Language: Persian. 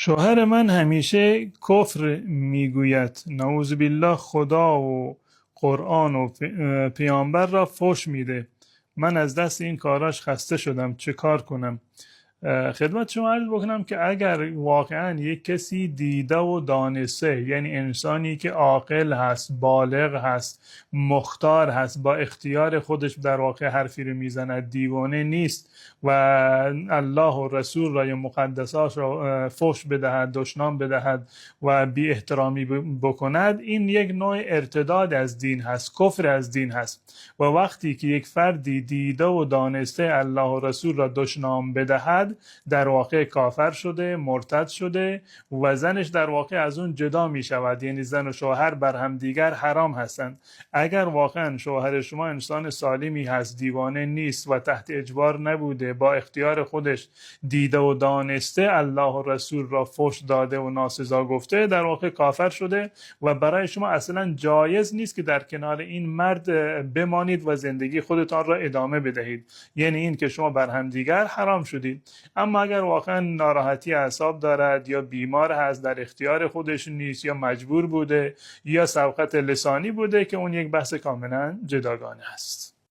شوهر من همیشه کفر میگوید، نعوذ بالله. خدا و قرآن و پیامبر را فحش میده. من از دست این کاراش خسته شدم، چه کار کنم؟ خدمت شما عرض بکنم که اگر واقعا یک کسی دیده و دانسته، یعنی انسانی که عاقل هست، بالغ هست، مختار هست، با اختیار خودش در واقع حرفی رو میزند، دیوانه نیست و الله و رسول را یا مقدسات را فحش بدهد، دشنام بدهد و بی احترامی بکند، این یک نوع ارتداد از دین هست، کفر از دین هست. و وقتی که یک فردی دیده و دانسته الله و رسول را دشنام بدهد، در واقع کافر شده، مرتد شده و زنش در واقع از اون جدا می شود. یعنی زن و شوهر بر هم دیگر حرام هستند. اگر واقعا شوهر شما انسان سالمی هست، دیوانه نیست و تحت اجبار نبوده، با اختیار خودش دیده و دانسته الله و رسول را فحش داده و ناسزا گفته، در واقع کافر شده و برای شما اصلا جایز نیست که در کنار این مرد بمانید و زندگی خودتان را ادامه بدهید. یعنی این که شما بر هم دیگر حرام شدید. اما اگر واقعا ناراحتی اعصاب دارد یا بیمار هست، در اختیار خودش نیست، یا مجبور بوده، یا سبقت لسانی بوده، که اون یک بحث کاملا جداگانه است.